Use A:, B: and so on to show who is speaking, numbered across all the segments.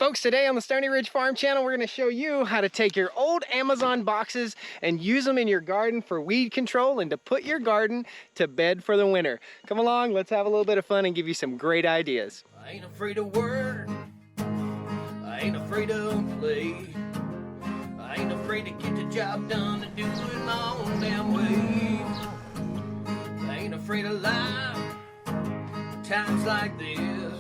A: folks, today on the Stoney Ridge Farm channel, we're going to show you how to take your old Amazon boxes and use them in your garden for weed control and to put your garden to bed for the winter. Come along, let's have a little bit of fun and give you some great ideas.
B: I ain't afraid of work, I ain't afraid of play, I ain't afraid to get the job done and do it my own damn way. I ain't afraid of life, times like this.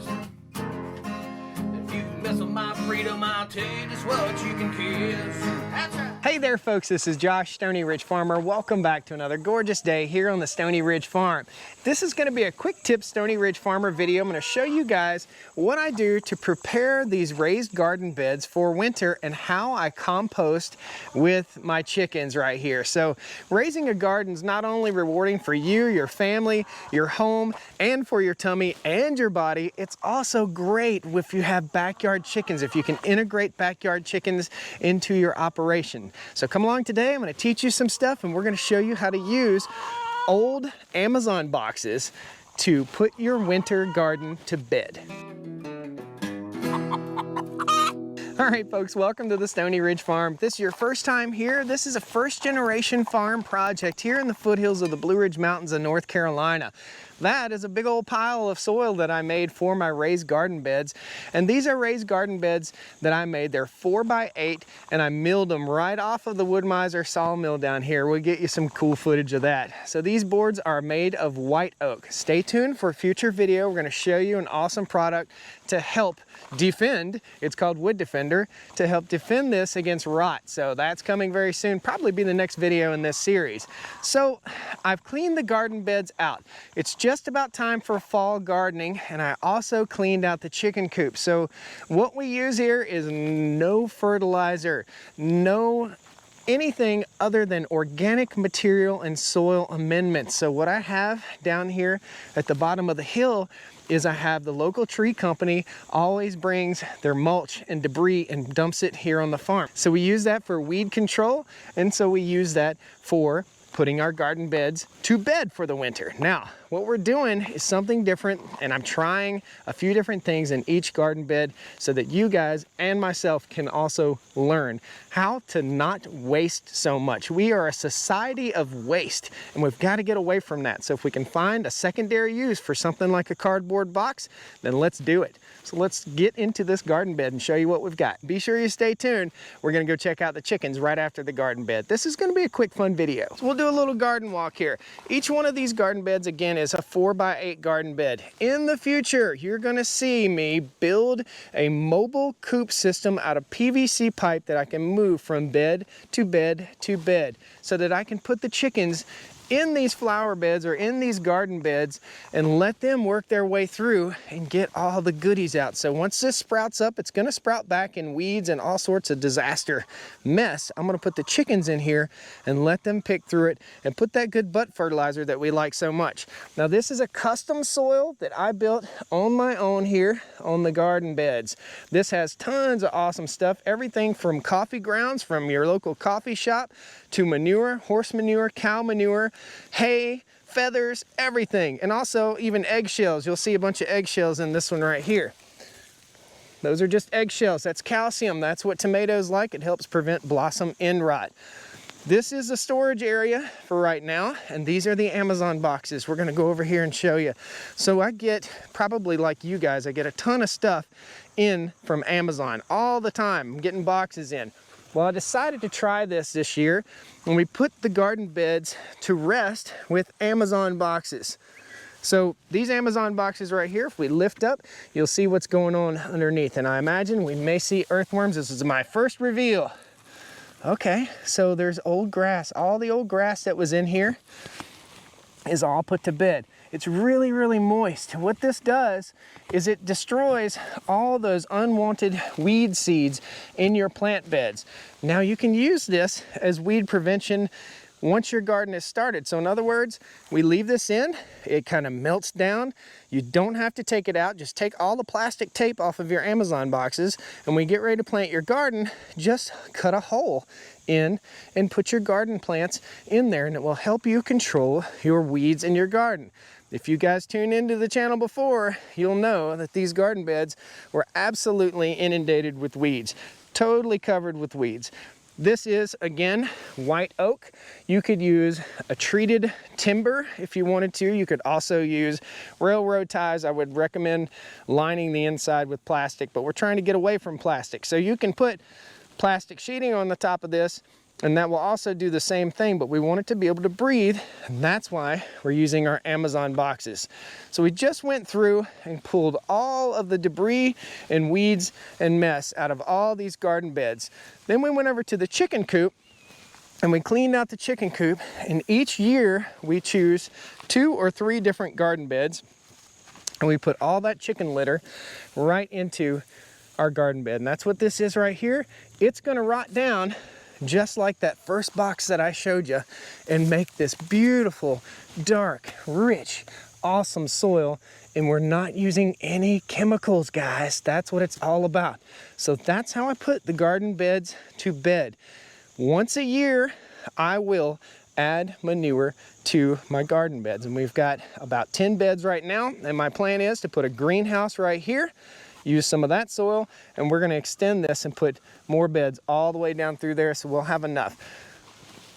B: If you mess with my freedom, I'll tell you just what you can kiss. That's right.
A: Hey there folks, this is Josh, Stoney Ridge Farmer. Welcome back to another gorgeous day here on the Stoney Ridge Farm. This is going to be a quick tip Stoney Ridge Farmer video. I'm going to show you guys what I do to prepare these raised garden beds for winter and how I compost with my chickens right here. So raising a garden is not only rewarding for you, your family, your home, and for your tummy and your body, it's also great if you have backyard chickens, if you can integrate backyard chickens into your operation. So come along today, I'm going to teach you some stuff and we're going to show you how to use old Amazon boxes to put your winter garden to bed. All right, folks, welcome to the Stoney Ridge Farm. If this is your first time here, this is a first-generation farm project here in the foothills of the Blue Ridge Mountains of North Carolina. That is a big old pile of soil that I made for my raised garden beds. And these are raised garden beds that I made. They're 4x8, and I milled them right off of the Wood-Mizer sawmill down here. We'll get you some cool footage of that. So these boards are made of white oak. Stay tuned for a future video. We're going to show you an awesome product to help defend. It's called Wood Defender, to help defend this against rot. So that's coming very soon, probably be the next video in this series. So I've cleaned the garden beds out. It's just about time for fall gardening, and I also cleaned out the chicken coop. So what we use here is no fertilizer, no anything other than organic material and soil amendments. So what I have down here at the bottom of the hill is I have the local tree company always brings their mulch and debris and dumps it here on the farm. So we use that for weed control, and so we use that for putting our garden beds to bed for the winter. Now, what we're doing is something different, and I'm trying a few different things in each garden bed so that you guys and myself can also learn how to not waste so much. We are a society of waste, and we've got to get away from that. So if we can find a secondary use for something like a cardboard box, then let's do it. So let's get into this garden bed and show you what we've got. Be sure you stay tuned. We're gonna go check out the chickens right after the garden bed. This is gonna be a quick, fun video. So we'll do a little garden walk here. Each one of these garden beds, again, is a 4x8 garden bed. In the future, you're gonna see me build a mobile coop system out of PVC pipe that I can move from bed to bed to bed so that I can put the chickens in these flower beds or in these garden beds and let them work their way through and get all the goodies out. So once this sprouts up, it's going to sprout back in weeds and all sorts of disaster mess. I'm going to put the chickens in here and let them pick through it and put that good butt fertilizer that we like so much. Now this is a custom soil that I built on my own here on the garden beds. This has tons of awesome stuff, everything from coffee grounds from your local coffee shop to manure, horse manure, cow manure, hay, feathers, everything. And also even eggshells. You'll see a bunch of eggshells in this one right here. Those are just eggshells. That's calcium. That's what tomatoes like. It helps prevent blossom end rot. This is the storage area for right now, and these are the Amazon boxes. We're gonna go over here and show you. So I get, probably like you guys, I get a ton of stuff in from Amazon all the time. I'm getting boxes in. Well, I decided to try this year, and we put the garden beds to rest with Amazon boxes. So these Amazon boxes right here, if we lift up, you'll see what's going on underneath. And I imagine we may see earthworms. This is my first reveal. Okay, so there's old grass. All the old grass that was in here is all put to bed. It's really, really moist. What this does is it destroys all those unwanted weed seeds in your plant beds. Now you can use this as weed prevention once your garden is started. So in other words, we leave this in, it kind of melts down. You don't have to take it out. Just take all the plastic tape off of your Amazon boxes, and when you get ready to plant your garden, just cut a hole in and put your garden plants in there, and it will help you control your weeds in your garden. If you guys tuned into the channel before, you'll know that these garden beds were absolutely inundated with weeds, totally covered with weeds. This is, again, white oak. You could use a treated timber if you wanted to. You could also use railroad ties. I would recommend lining the inside with plastic, but we're trying to get away from plastic. So you can put plastic sheeting on the top of this, and that will also do the same thing, but we want it to be able to breathe, and that's why we're using our Amazon boxes. So we just went through and pulled all of the debris and weeds and mess out of all these garden beds. Then we went over to the chicken coop and we cleaned out the chicken coop, and each year we choose 2 or 3 different garden beds, and we put all that chicken litter right into our garden bed. And that's what this is right here. It's gonna rot down just like that first box that I showed you and make this beautiful, dark, rich, awesome soil. And we're not using any chemicals, guys. That's what it's all about. So that's how I put the garden beds to bed. Once a year, I will add manure to my garden beds. And we've got about 10 beds right now. And my plan is to put a greenhouse right here, use some of that soil, and we're gonna extend this and put more beds all the way down through there, so we'll have enough.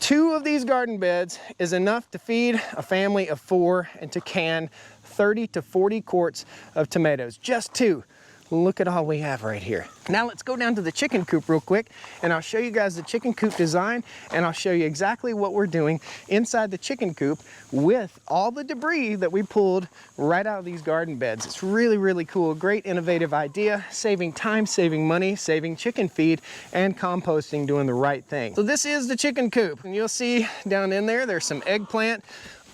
A: 2 of these garden beds is enough to feed a family of 4 and to can 30 to 40 quarts of tomatoes. Just 2. Look at all we have right here. Now let's go down to the chicken coop real quick, and I'll show you guys the chicken coop design, and I'll show you exactly what we're doing inside the chicken coop with all the debris that we pulled right out of these garden beds. It's really, really cool. Great innovative idea, saving time, saving money, saving chicken feed, and composting, doing the right thing. So this is the chicken coop, and you'll see down in there, there's some eggplant.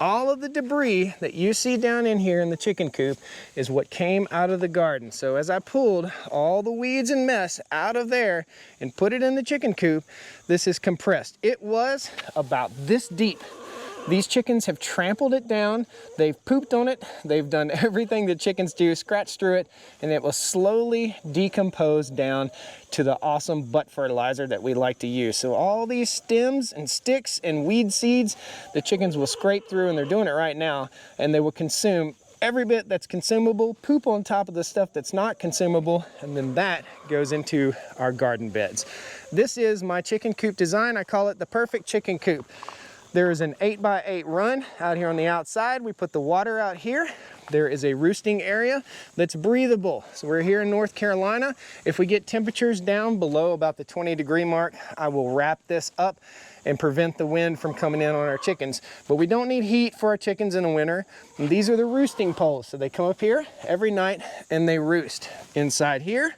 A: All of the debris that you see down in here in the chicken coop is what came out of the garden. So as I pulled all the weeds and mess out of there and put it in the chicken coop, this is compressed. It was about this deep. These chickens have trampled it down, they've pooped on it, they've done everything that chickens do, scratched through it, and it will slowly decompose down to the awesome butt fertilizer that we like to use. So all these stems and sticks and weed seeds, the chickens will scrape through, and they're doing it right now, and they will consume every bit that's consumable, poop on top of the stuff that's not consumable, and then that goes into our garden beds. This is my chicken coop design. I call it the perfect chicken coop. There is an 8x8 run out here on the outside. We put the water out here. There is a roosting area that's breathable. So we're here in North Carolina. If we get temperatures down below about the 20-degree mark, I will wrap this up and prevent the wind from coming in on our chickens. But we don't need heat for our chickens in the winter. And these are the roosting poles. So they come up here every night and they roost. Inside here,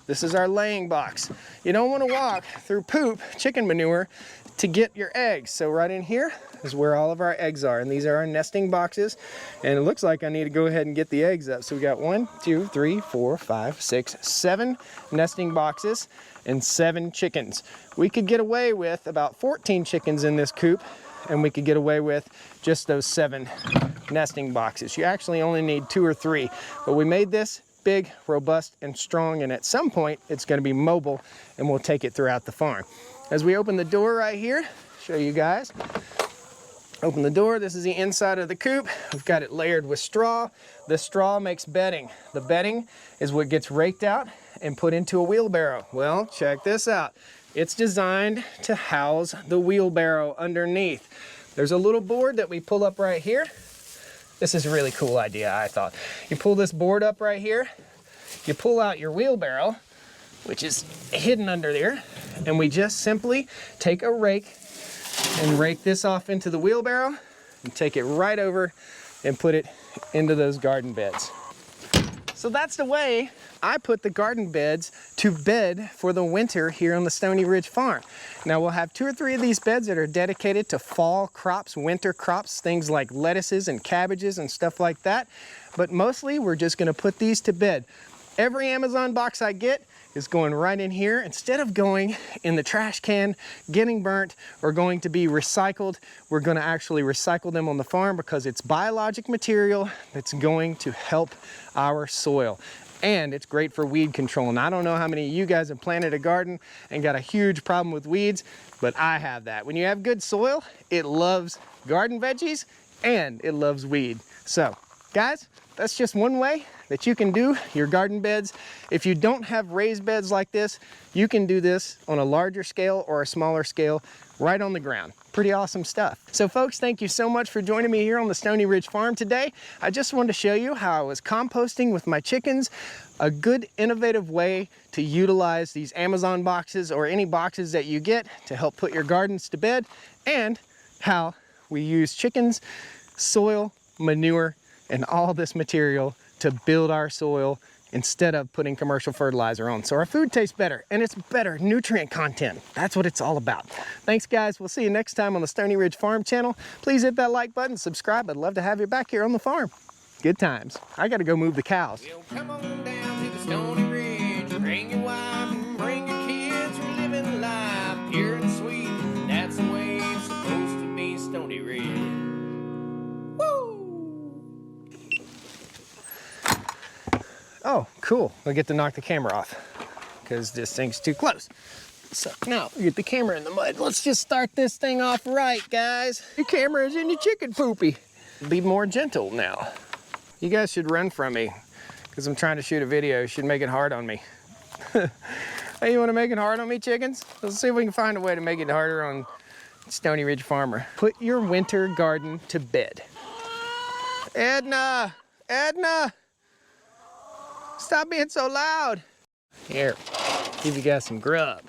A: this is our laying box. You don't want to walk through poop, chicken manure, to get your eggs. So right in here is where all of our eggs are, and these are our nesting boxes, and it looks like I need to go ahead and get the eggs up. So we got 1, 2, 3, 4, 5, 6, 7 nesting boxes and 7 chickens. We could get away with about 14 chickens in this coop, and we could get away with just those 7 nesting boxes. You actually only need 2 or 3, but we made this big, robust, and strong, and at some point it's going to be mobile, and we'll take it throughout the farm. As we open the door right here, show you guys. Open the door, this is the inside of the coop. We've got it layered with straw. The straw makes bedding. The bedding is what gets raked out and put into a wheelbarrow. Well, check this out. It's designed to house the wheelbarrow underneath. There's a little board that we pull up right here. This is a really cool idea, I thought. You pull this board up right here, you pull out your wheelbarrow, which is hidden under there, and we just simply take a rake and rake this off into the wheelbarrow and take it right over and put it into those garden beds. So that's the way I put the garden beds to bed for the winter here on the Stoney Ridge farm. Now we'll have 2 or 3 of these beds that are dedicated to fall crops, winter crops, things like lettuces and cabbages and stuff like that. But mostly we're just gonna put these to bed. Every Amazon box I get is going right in here. Instead of going in the trash can, getting burnt, or going to be recycled, we're gonna actually recycle them on the farm because it's biologic material that's going to help our soil. And it's great for weed control. And I don't know how many of you guys have planted a garden and got a huge problem with weeds, but I have that. When you have good soil, it loves garden veggies and it loves weed. So Guys, that's just one way that you can do your garden beds. If you don't have raised beds like this, you can do this on a larger scale or a smaller scale right on the ground. Pretty awesome stuff. So folks, thank you so much for joining me here on the Stoney Ridge Farm today. I just wanted to show you how I was composting with my chickens, a good innovative way to utilize these Amazon boxes or any boxes that you get to help put your gardens to bed, and how we use chickens, soil, manure, and all this material to build our soil instead of putting commercial fertilizer on. So our food tastes better, and it's better nutrient content. That's what it's all about. Thanks guys, we'll see you next time on the Stoney Ridge Farm channel. Please hit that like button, subscribe. I'd love to have you back here on the farm. Good times. I gotta go move the cows.
B: Well, come on down to the Stoney Ridge, bring your wife and bring your kids. We're living life pure and sweet. That's the way it's supposed to be, Stoney Ridge.
A: Oh, cool. I'll get to knock the camera off because this thing's too close. So now we get the camera in the mud. Let's just start this thing off right, guys. The camera is in the chicken poopy. Be more gentle now. You guys should run from me because I'm trying to shoot a video. You should make it hard on me. Hey, you want to make it hard on me, chickens? Let's see if we can find a way to make it harder on Stoney Ridge Farmer. Put your winter garden to bed. Edna! Edna! Stop being so loud. Here, give you guys some grub.